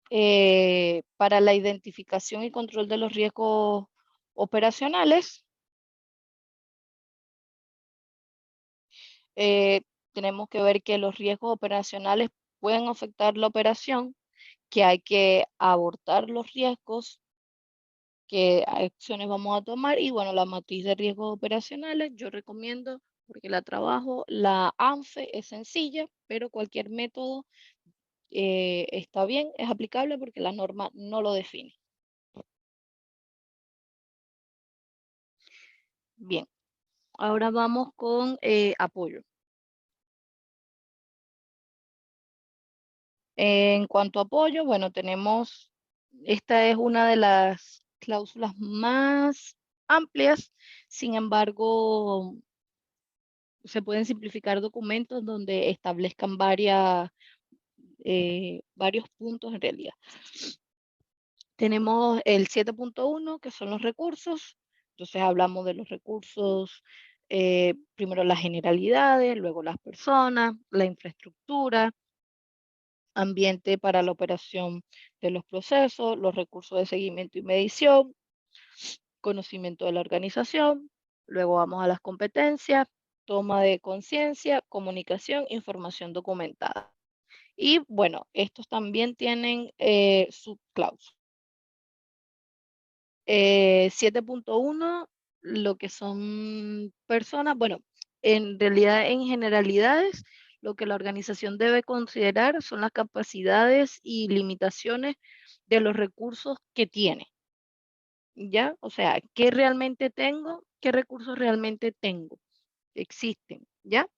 para la identificación y control de los riesgos operacionales. Tenemos que ver que los riesgos operacionales pueden afectar la operación, que hay que abordar los riesgos, qué acciones vamos a tomar y bueno, la matriz de riesgos operacionales yo recomiendo, porque la trabajo, la ANFE es sencilla, pero cualquier método está bien, es aplicable porque la norma no lo define. Bien, ahora vamos con apoyo. En cuanto a apoyo, bueno, tenemos, esta es una de las cláusulas más amplias, sin embargo, se pueden simplificar documentos donde establezcan varios puntos en realidad. Tenemos el 7.1, que son los recursos. Entonces hablamos de los recursos, primero las generalidades, luego las personas, la infraestructura, ambiente para la operación de los procesos, los recursos de seguimiento y medición, conocimiento de la organización. Luego vamos a las competencias, toma de conciencia, comunicación, información documentada. Y bueno, estos también tienen subcláusulas. 7.1, lo que son personas, bueno, en realidad en generalidades, lo que la organización debe considerar son las capacidades y limitaciones de los recursos que tiene, ¿ya? O sea, ¿qué realmente tengo? ¿Qué recursos realmente tengo? Existen, ¿ya?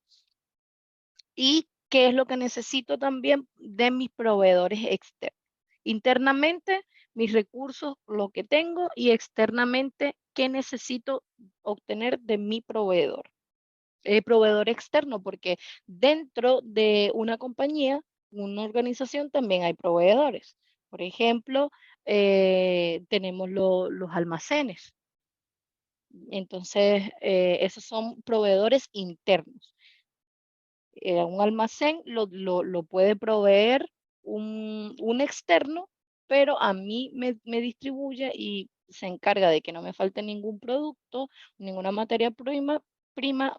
Y qué es lo que necesito también de mis proveedores externos. Internamente, mis recursos, lo que tengo, y externamente, qué necesito obtener de mi proveedor. Proveedor externo, porque dentro de una compañía, una organización, también hay proveedores. Por ejemplo, tenemos los almacenes. Entonces, esos son proveedores internos. Un almacén lo puede proveer un externo, pero a mí me distribuye y se encarga de que no me falte ningún producto, ninguna materia prima,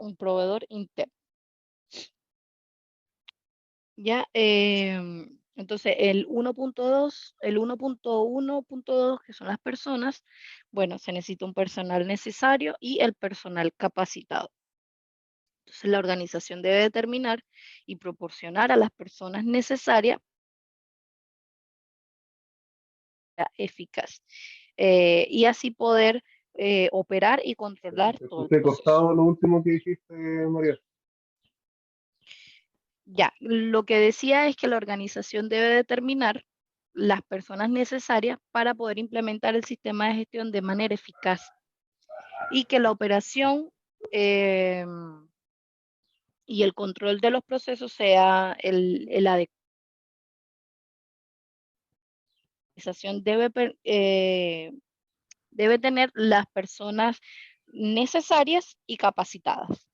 un proveedor interno. Ya, entonces el 1.1.2, que son las personas, bueno, se necesita un personal necesario y el personal capacitado. Entonces, la organización debe determinar y proporcionar a las personas necesarias eficaz y así poder operar y controlar Te todo el escuché proceso. cortado lo último que dijiste, María. Ya, lo que decía es que la organización debe determinar las personas necesarias para poder implementar el sistema de gestión de manera eficaz y que la operación eh, y el control de los procesos sea el adecuado. La organización debe tener las personas necesarias y capacitadas.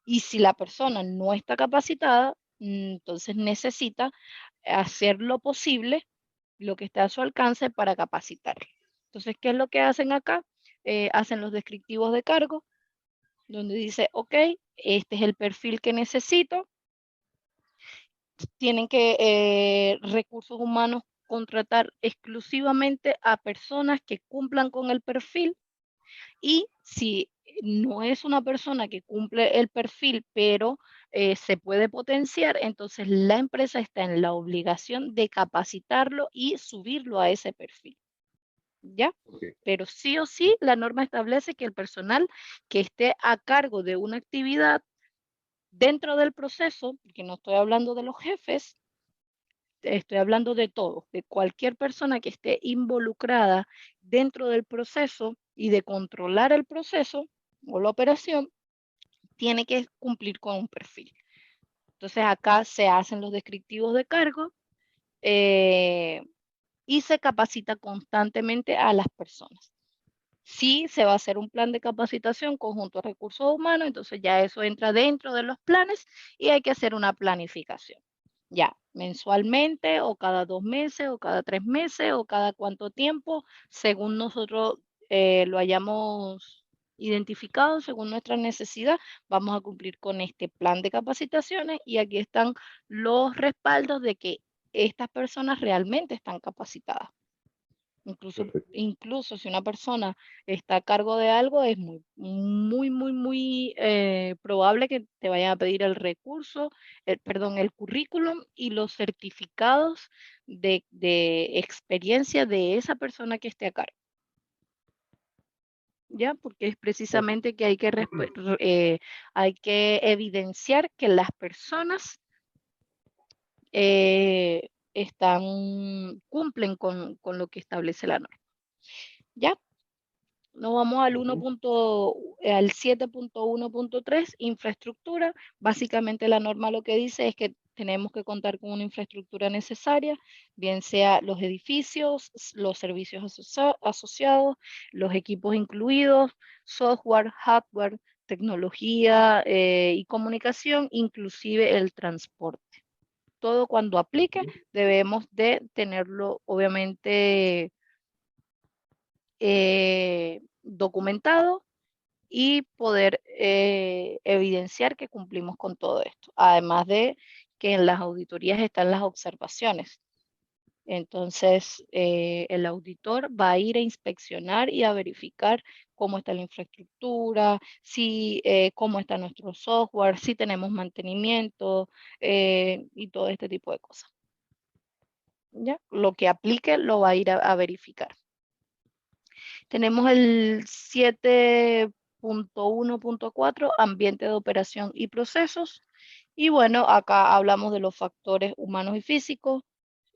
Y si la persona no está capacitada, entonces necesita hacer lo posible, lo que esté a su alcance para capacitarla. Entonces, ¿qué es lo que hacen acá? Hacen los descriptivos de cargo, donde dice, ok, este es el perfil que necesito. Tienen que recursos humanos contratar exclusivamente a personas que cumplan con el perfil. Y si no es una persona que cumple el perfil, pero se puede potenciar, entonces la empresa está en la obligación de capacitarlo y subirlo a ese perfil, ¿ya? Okay. Pero sí o sí, la norma establece que el personal que esté a cargo de una actividad dentro del proceso, porque no estoy hablando de los jefes, estoy hablando de todo, de cualquier persona que esté involucrada dentro del proceso y de controlar el proceso o la operación, tiene que cumplir con un perfil. Entonces acá se hacen los descriptivos de cargo y se capacita constantemente a las personas. Sí, se va a hacer un plan de capacitación conjunto a recursos humanos, entonces ya eso entra dentro de los planes y hay que hacer una planificación. Ya, mensualmente o cada 2 meses o cada 3 meses o cada cuánto tiempo, según nosotros lo hayamos identificado, según nuestra necesidad, vamos a cumplir con este plan de capacitaciones y aquí están los respaldos de que estas personas realmente están capacitadas. Perfecto. Incluso si una persona está a cargo de algo, es muy probable que te vayan a pedir el recurso, perdón, el currículum y los certificados de experiencia de esa persona que esté a cargo, ¿ya? Porque es Ok. precisamente que hay que evidenciar que las personas cumplen con lo que establece la norma, ¿ya? Nos vamos Ujú. al 7.1.3, infraestructura. Básicamente la norma lo que dice es que tenemos que contar con una infraestructura necesaria, bien sea los edificios, los servicios asociados, los equipos incluidos, software, hardware, tecnología y comunicación, inclusive el transporte. Todo cuando aplique Ujú. debemos de tenerlo obviamente documentado y poder evidenciar que cumplimos con todo esto. Además de que en las auditorías están las observaciones. Entonces, el auditor va a ir a inspeccionar y a verificar cómo está la infraestructura, si, cómo está nuestro software, si tenemos mantenimiento y todo este tipo de cosas. ¿Ya? Lo que aplique lo va a ir a verificar. Tenemos el 7.1.4, ambiente de operación y procesos. Y bueno, acá hablamos de los factores humanos y físicos,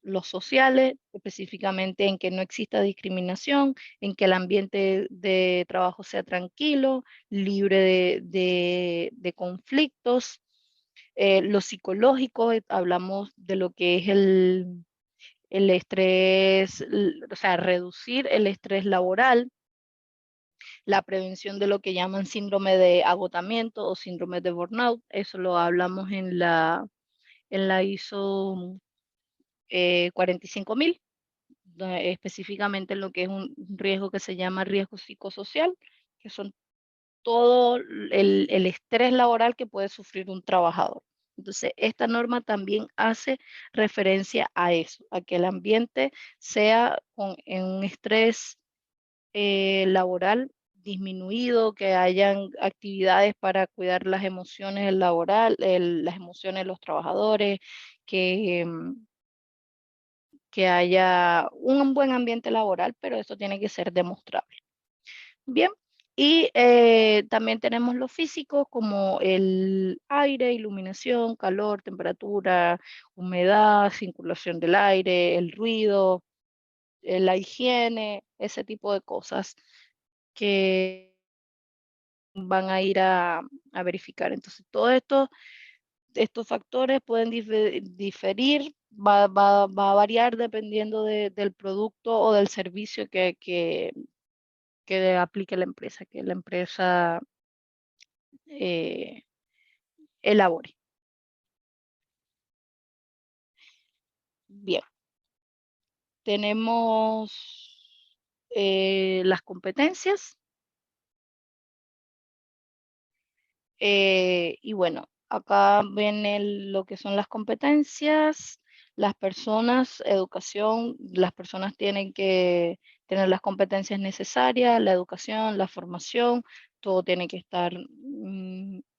los sociales, específicamente en que no exista discriminación, en que el ambiente de trabajo sea tranquilo, libre de conflictos. Lo psicológico, hablamos de lo que es el estrés, o sea, reducir el estrés laboral, la prevención de lo que llaman síndrome de agotamiento o síndrome de burnout. Eso lo hablamos en la ISO 45000, específicamente en lo que es un riesgo que se llama riesgo psicosocial, que son todo el estrés laboral que puede sufrir un trabajador. Entonces, esta norma también hace referencia a eso, a que el ambiente sea en un estrés laboral disminuido, que hayan actividades para cuidar las emociones las emociones de los trabajadores, que, que haya un buen ambiente laboral, pero eso tiene que ser demostrable. Bien, y también tenemos lo físico como el aire, iluminación, calor, temperatura, humedad, circulación del aire, el ruido, la higiene, ese tipo de cosas que van a ir a verificar. Entonces, todos estos factores pueden diferir, va a variar dependiendo del producto o del servicio que aplique la empresa, que la empresa eh, elabore. Bien, tenemos las competencias. Y bueno, acá viene lo que son las competencias, las personas, educación, las personas tienen que tener las competencias necesarias, la educación, la formación, todo tiene que estar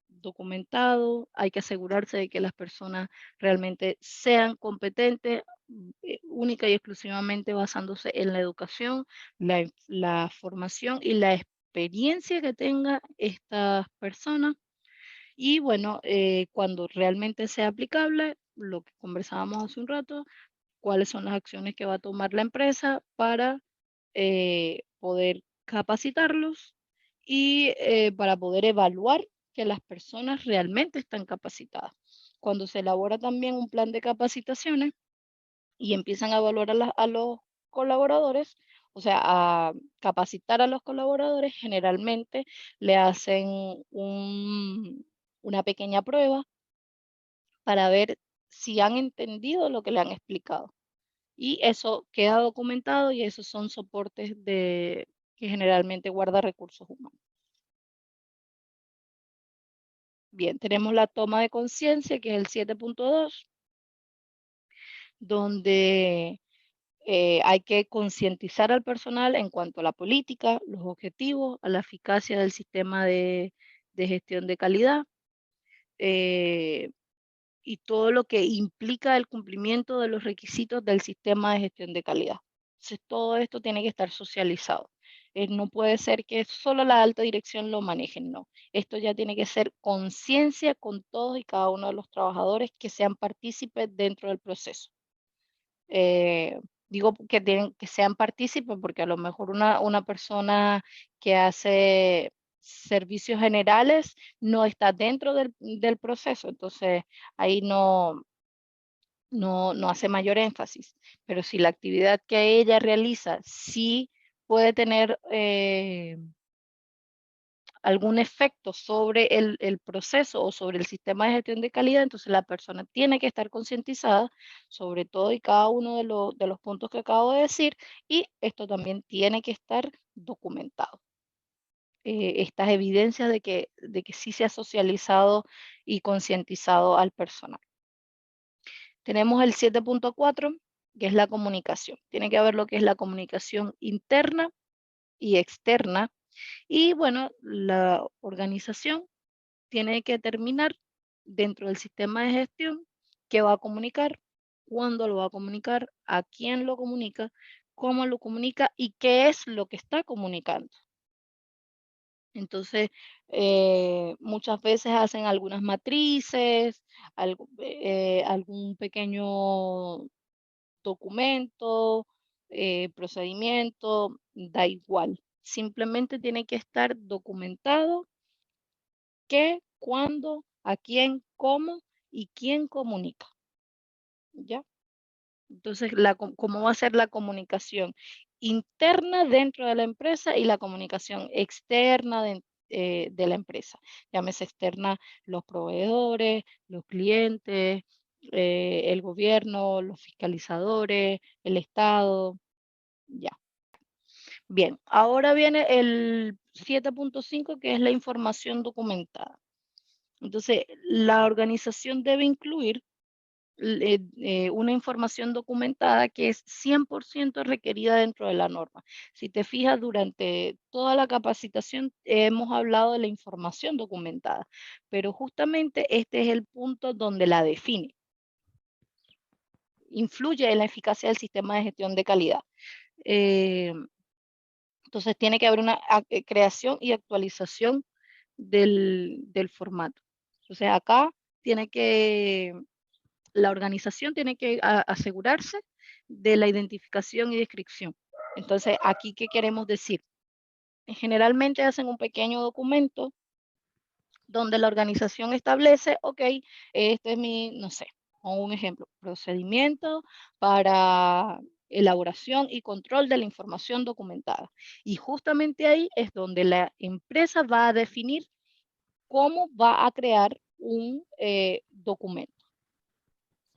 documentado, hay que asegurarse de que las personas realmente sean competentes, única y exclusivamente basándose en la educación, la formación y la experiencia que tenga estas personas y bueno, cuando realmente sea aplicable, lo que conversábamos hace un rato, cuáles son las acciones que va a tomar la empresa para poder capacitarlos y para poder evaluar que las personas realmente están capacitadas. Cuando se elabora también un plan de capacitaciones y empiezan a evaluar a los colaboradores, o sea, a capacitar a los colaboradores, generalmente le hacen una pequeña prueba para ver si han entendido lo que le han explicado. Y eso queda documentado y esos son soportes que generalmente guarda recursos humanos. Bien, tenemos la toma de conciencia, que es el 7.2, donde hay que concientizar al personal en cuanto a la política, los objetivos, a la eficacia del sistema de gestión de calidad y todo lo que implica el cumplimiento de los requisitos del sistema de gestión de calidad. Entonces, todo esto tiene que estar socializado. No puede ser que solo la alta dirección lo manejen, no. Esto ya tiene que ser conciencia con todos y cada uno de los trabajadores que sean partícipes dentro del proceso. Digo que sean partícipes porque a lo mejor una persona que hace servicios generales no está dentro del proceso, entonces ahí no hace mayor énfasis. Pero si la actividad que ella realiza sí puede tener algún efecto sobre el proceso o sobre el sistema de gestión de calidad, entonces la persona tiene que estar concientizada sobre todo y cada uno de los puntos que acabo de decir, y esto también tiene que estar documentado. Estas evidencias de que sí se ha socializado y concientizado al personal. Tenemos el 7.4, que es la comunicación. Tiene que haber lo que es la comunicación interna y externa. Y bueno, la organización tiene que determinar dentro del sistema de gestión qué va a comunicar, cuándo lo va a comunicar, a quién lo comunica, cómo lo comunica y qué es lo que está comunicando. Entonces, muchas veces hacen algunas matrices, algún pequeño documento, procedimiento, da igual. Simplemente tiene que estar documentado qué, cuándo, a quién, cómo y quién comunica, ¿ya? Entonces, ¿cómo va a ser la comunicación interna dentro de la empresa y la comunicación externa de la empresa? Llámese externa los proveedores, los clientes, el gobierno, los fiscalizadores, el Estado, ya. Bien, ahora viene el 7.5, que es la información documentada. Entonces, la organización debe incluir una información documentada que es 100% requerida dentro de la norma. Si te fijas, durante toda la capacitación hemos hablado de la información documentada, pero justamente este es el punto donde la define. Influye en la eficacia del sistema de gestión de calidad. Eh, entonces, tiene que haber una creación y actualización del formato. Entonces, acá la organización tiene que asegurarse de la identificación y descripción. Entonces, aquí, ¿qué queremos decir? Generalmente hacen un pequeño documento donde la organización establece, ok, este es mi, no sé, pongo un ejemplo, procedimiento para elaboración y control de la información documentada. Y justamente ahí es donde la empresa va a definir cómo va a crear un documento,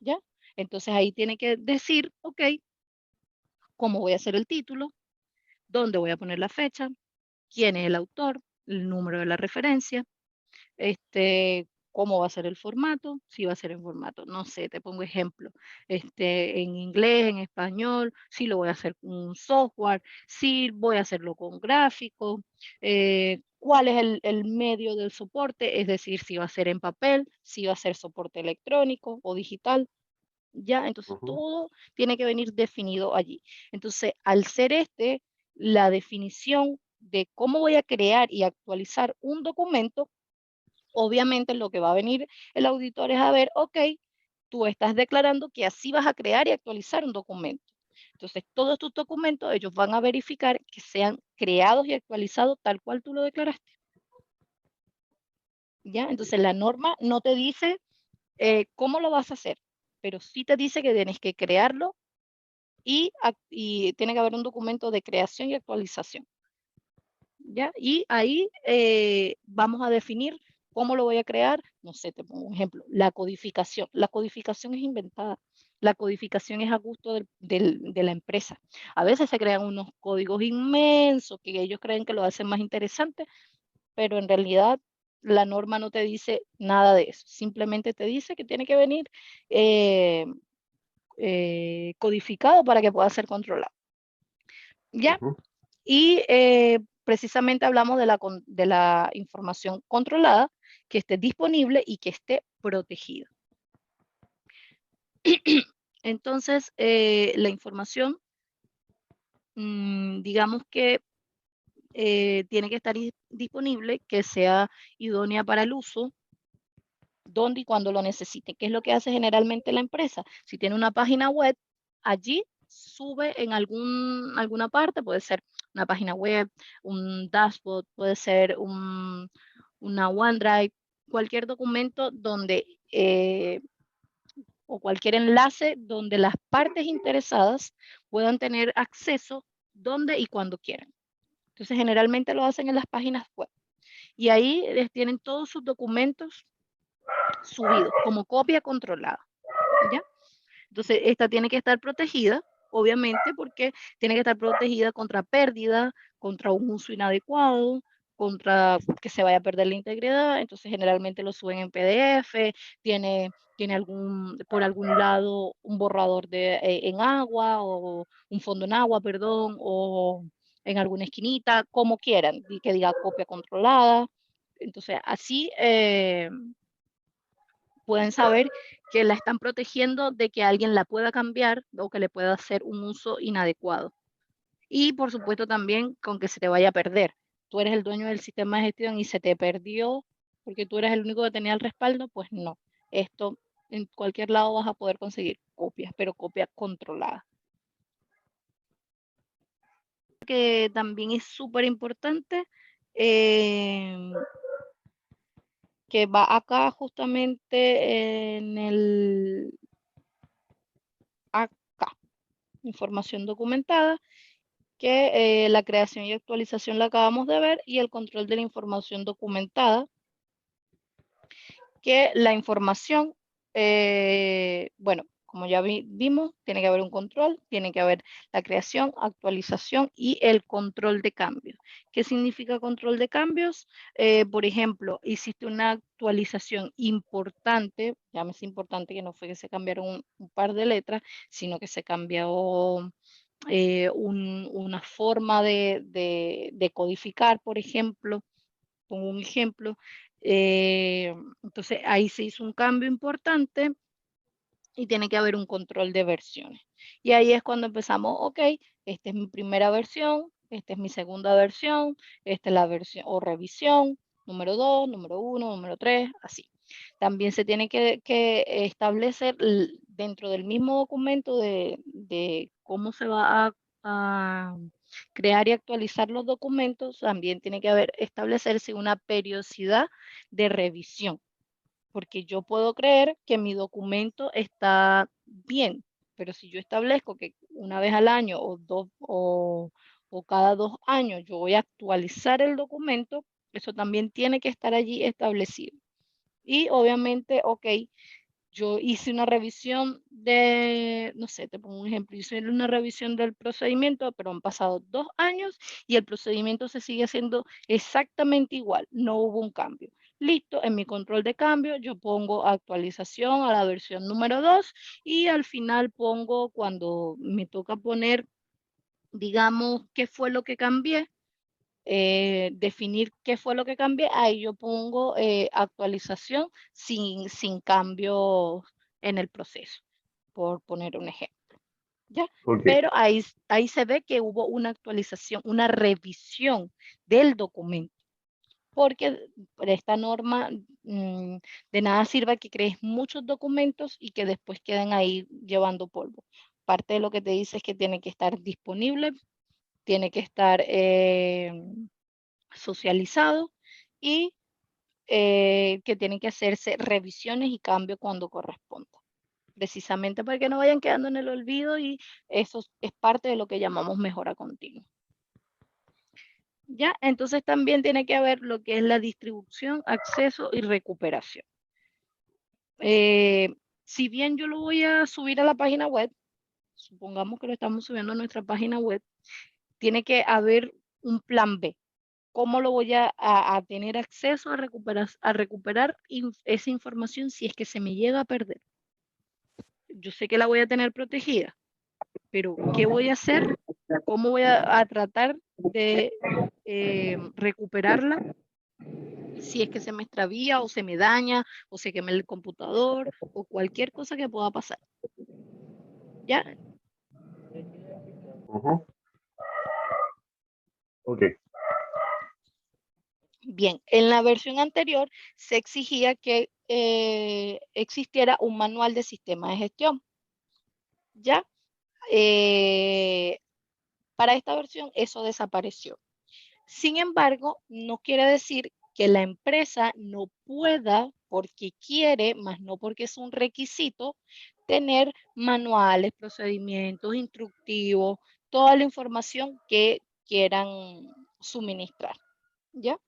¿ya? Entonces ahí tiene que decir, ok, cómo voy a hacer el título, dónde voy a poner la fecha, quién es el autor, el número de la referencia, cómo va a ser el formato, si va a ser en formato, no sé, te pongo ejemplo, en inglés, en español, si lo voy a hacer con un software, si voy a hacerlo con gráfico, cuál es el medio del soporte, es decir, si va a ser en papel, si va a ser soporte electrónico o digital. Ya, entonces todo tiene que venir definido allí. Entonces, al ser la definición de cómo voy a crear y actualizar un documento, obviamente lo que va a venir el auditor es a ver, ok, tú estás declarando que así vas a crear y actualizar un documento. Entonces, todos tus documentos, ellos van a verificar que sean creados y actualizados tal cual tú lo declaraste. ¿Ya? Entonces, la norma no te dice cómo lo vas a hacer, pero sí te dice que tienes que crearlo y tiene que haber un documento de creación y actualización. ¿Ya? Y ahí vamos a definir ¿Cómo lo voy a crear? No sé, te pongo un ejemplo. La codificación. La codificación es inventada. La codificación es a gusto de la empresa. A veces se crean unos códigos inmensos que ellos creen que lo hacen más interesante, pero en realidad la norma no te dice nada de eso. Simplemente te dice que tiene que venir eh, codificado para que pueda ser controlado. ¿Ya? Ujú. Y precisamente hablamos de la información controlada, que esté disponible y que esté protegida. Entonces, la información, digamos que tiene que estar disponible, que sea idónea para el uso, donde y cuando lo necesite. ¿Qué es lo que hace generalmente la empresa? Si tiene una página web, allí sube en alguna parte, puede ser una página web, un dashboard, puede ser una OneDrive, cualquier documento donde o cualquier enlace donde las partes interesadas puedan tener acceso donde y cuando quieran. Entonces, generalmente lo hacen en las páginas web. Y ahí tienen todos sus documentos subidos como copia controlada, ¿ya? Entonces, esta tiene que estar protegida, obviamente, porque tiene que estar protegida contra pérdida, contra un uso inadecuado, contra que se vaya a perder la integridad. Entonces, generalmente lo suben en PDF, tiene por algún lado un borrador en agua o un fondo en agua, perdón, o en alguna esquinita, como quieran, y que diga copia controlada. Entonces, así pueden saber que la están protegiendo de que alguien la pueda cambiar o que le pueda hacer un uso inadecuado. Y por supuesto también con que se te vaya a perder. Tú eres el dueño del sistema de gestión y se te perdió porque tú eres el único que tenía el respaldo, pues no. Esto en cualquier lado vas a poder conseguir copias, pero copias controladas. Que también es súper importante, que va acá justamente en el acá, información documentada, que la creación y actualización la acabamos de ver, y el control de la información documentada, que la información, bueno, como ya vimos, tiene que haber un control, tiene que haber la creación, actualización y el control de cambios. ¿Qué significa control de cambios? Por ejemplo, hiciste una actualización importante, llámese importante que no fue que se cambiaron un par de letras, sino que se cambió una forma de codificar, por ejemplo, pongo un ejemplo. Entonces ahí se hizo un cambio importante y tiene que haber un control de versiones. Y ahí es cuando empezamos, ok, esta es mi primera versión, esta es mi segunda versión, esta es la versión o revisión, número 2, número 1, número 3, así. También se tiene que establecer dentro del mismo documento de cómo se va a crear y actualizar los documentos, también tiene que establecerse una periodicidad de revisión, porque yo puedo creer que mi documento está bien, pero si yo establezco que una vez al año o cada 2 años yo voy a actualizar el documento, eso también tiene que estar allí establecido. Y obviamente, ok, yo hice una revisión no sé, te pongo un ejemplo, hice una revisión del procedimiento, pero han pasado 2 años y el procedimiento se sigue haciendo exactamente igual, no hubo un cambio. Listo, en mi control de cambio yo pongo actualización a la versión número 2 y al final pongo, cuando me toca poner, digamos, qué fue lo que cambié, definir qué fue lo que cambié, ahí yo pongo actualización sin cambios en el proceso, por poner un ejemplo, ¿ya? Ok. Pero ahí se ve que hubo una actualización, una revisión del documento, porque por esta norma de nada sirve que crees muchos documentos y que después queden ahí llevando polvo. Parte de lo que te dice es que tiene que estar disponible, tiene que estar socializado y que tienen que hacerse revisiones y cambios cuando corresponda, precisamente para que no vayan quedando en el olvido, y eso es parte de lo que llamamos mejora continua. ¿Ya? Entonces también tiene que haber lo que es la distribución, acceso y recuperación. Si bien yo lo voy a subir a la página web, supongamos que lo estamos subiendo a nuestra página web, tiene que haber un plan B. ¿Cómo lo voy a tener acceso a recuperar esa información si es que se me llega a perder? Yo sé que la voy a tener protegida, pero ¿qué voy a hacer? ¿Cómo voy a tratar de recuperarla si es que se me extravía o se me daña o se quema el computador o cualquier cosa que pueda pasar? ¿Ya? Ok, Bien, en la versión anterior se exigía que existiera un manual de sistema de gestión. ¿Ya? Para esta versión eso desapareció. Sin embargo, no quiere decir que la empresa no pueda, porque quiere, más no porque es un requisito, tener manuales, procedimientos, instructivos, toda la información que quieran suministrar, ¿ya?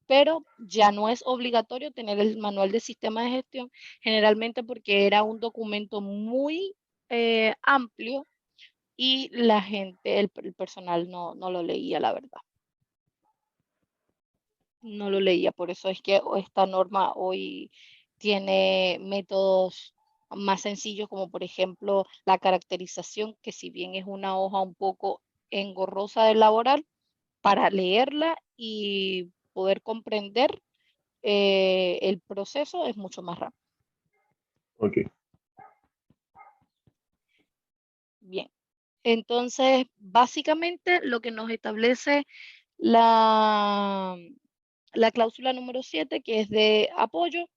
Pero ya no es obligatorio tener el manual de sistema de gestión, generalmente porque era un documento muy amplio y la gente, el personal no lo leía, la verdad. No lo leía, por eso es que esta norma hoy tiene métodos más sencillos, como por ejemplo la caracterización, que si bien es una hoja un poco engorrosa de elaborar, para leerla y poder comprender el proceso es mucho más rápido. ok. Bien, entonces básicamente lo que nos establece la, la cláusula número 7, que es de apoyo,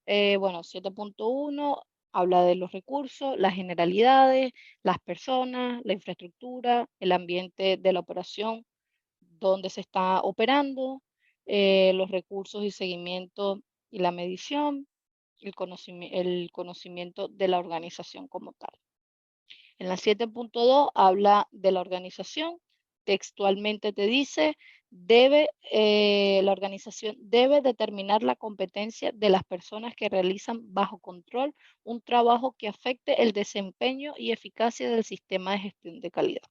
bueno, 7.1 habla de los recursos, las generalidades, las personas, la infraestructura, el ambiente de la operación, donde se está operando, los recursos y seguimiento y la medición, el conocimiento de la organización como tal. En la 7.2 habla de la organización, textualmente te dice, la organización debe determinar la competencia de las personas que realizan bajo control un trabajo que afecte el desempeño y eficacia del sistema de gestión de calidad.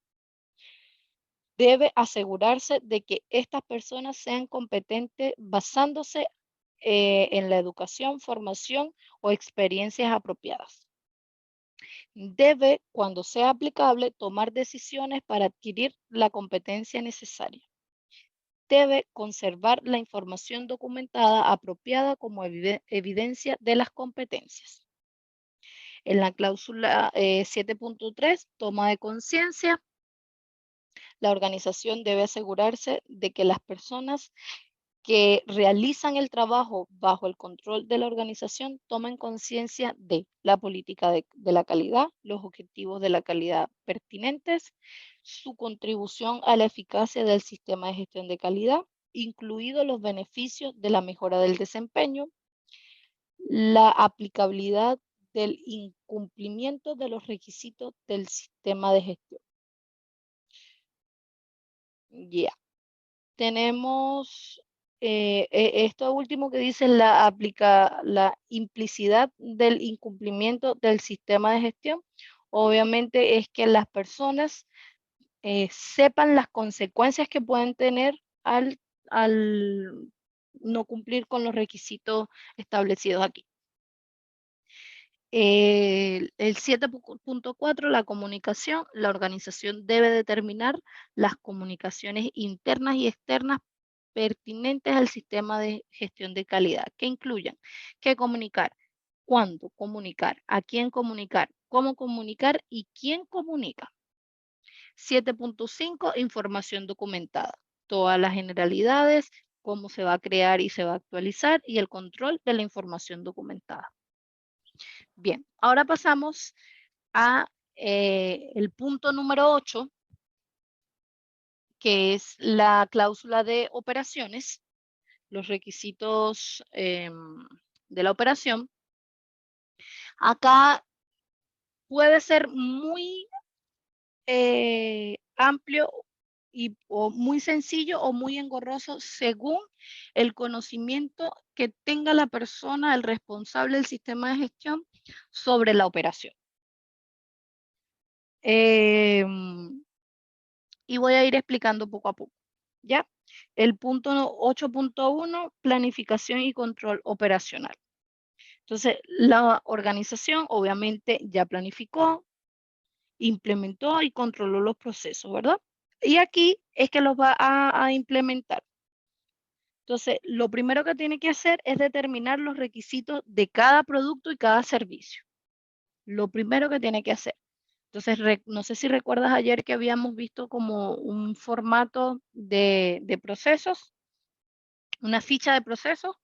Debe asegurarse de que estas personas sean competentes basándose en la educación, formación o experiencias apropiadas. Debe, cuando sea aplicable, tomar decisiones para adquirir la competencia necesaria. Debe conservar la información documentada apropiada como evidencia de las competencias. En la cláusula 7.3, toma de conciencia, la organización debe asegurarse de que las personas que realizan el trabajo bajo el control de la organización tomen conciencia de la política de la calidad, los objetivos de la calidad pertinentes, su contribución a la eficacia del sistema de gestión de calidad, incluidos los beneficios de la mejora del desempeño, la aplicabilidad del incumplimiento de los requisitos del sistema de gestión. Ya. Tenemos esto último que dice la implicidad del incumplimiento del sistema de gestión. Obviamente es que las personas sepan las consecuencias que pueden tener al no cumplir con los requisitos establecidos aquí. El 7.4, la comunicación. La organización debe determinar las comunicaciones internas y externas pertinentes al sistema de gestión de calidad, que incluyan qué comunicar, cuándo comunicar, a quién comunicar, cómo comunicar y quién comunica. 7.5, información documentada. Todas las generalidades, cómo se va a crear y se va a actualizar y el control de la información documentada. Bien, ahora pasamos a el punto número 8, que es la cláusula de operaciones, los requisitos de la operación. Acá puede ser muy amplio o muy sencillo o muy engorroso según el conocimiento que tenga la persona, el responsable del sistema de gestión sobre la operación. Em, y voy a ir explicando poco a poco, ¿ya? El punto 8.1, planificación y control operacional. Entonces, la organización obviamente ya planificó, implementó y controló los procesos, ¿verdad? Y aquí es que los va a implementar. Entonces, lo primero que tiene que hacer es determinar los requisitos de cada producto y cada servicio. Lo primero que tiene que hacer. Entonces, no sé si recuerdas ayer que habíamos visto como un formato de procesos, una ficha de procesos.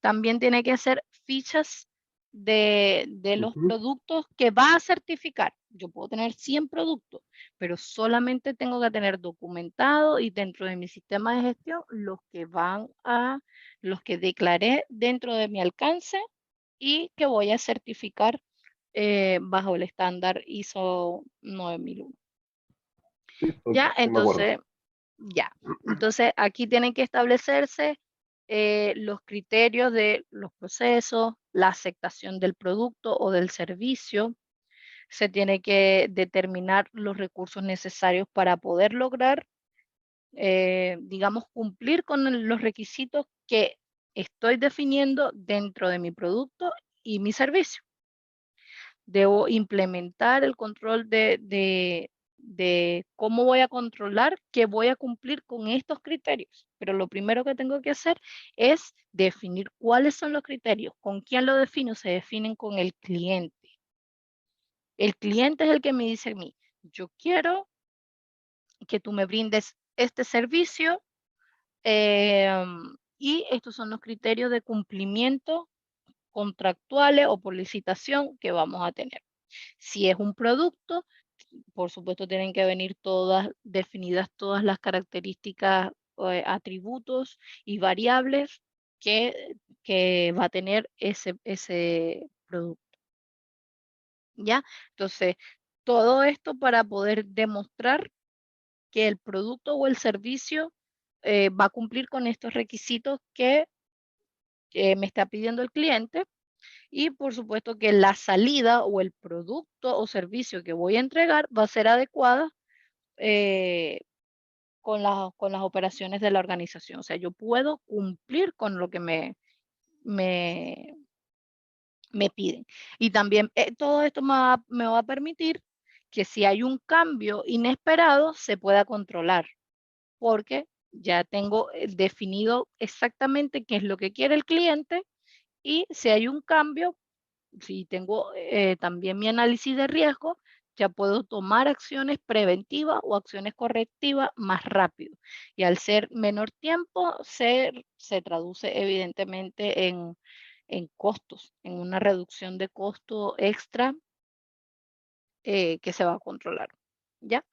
También tiene que hacer fichas de los Ujú. productos que va a certificar. Yo puedo tener 100 productos, pero solamente tengo que tener documentado y dentro de mi sistema de gestión los que declaré dentro de mi alcance y que voy a certificar bajo el estándar ISO 9001. Sí, ok, Ya, sí me acuerdo. entonces, ya. Entonces, aquí tienen que establecerse los criterios de los procesos, la aceptación del producto o del servicio. Se tiene que determinar los recursos necesarios para poder lograr, digamos, cumplir con los requisitos que estoy definiendo dentro de mi producto y mi servicio. Debo implementar el control de cómo voy a controlar que voy a cumplir con estos criterios. Pero lo primero que tengo que hacer es definir cuáles son los criterios. ¿Con quién lo defino? Se definen con el cliente. El cliente es el que me dice a mí, yo quiero que tú me brindes este servicio y estos son los criterios de cumplimiento contractuales o por licitación que vamos a tener. Si es un producto, por supuesto, tienen que venir todas definidas todas las características, atributos y variables que va a tener ese producto, ¿ya? Entonces, todo esto para poder demostrar que el producto o el servicio va a cumplir con estos requisitos que me está pidiendo el cliente y por supuesto que la salida o el producto o servicio que voy a entregar va a ser adecuada eh, con las operaciones de la organización. O sea, yo puedo cumplir con lo que me, me piden. Y también todo esto me va a permitir que si hay un cambio inesperado se pueda controlar, porque ya tengo definido exactamente qué es lo que quiere el cliente y si hay un cambio, si tengo también mi análisis de riesgo, ya puedo tomar acciones preventivas o acciones correctivas más rápido. Y al ser menor tiempo, se traduce evidentemente en costos, en una reducción de costo extra que se va a controlar. ¿Ya?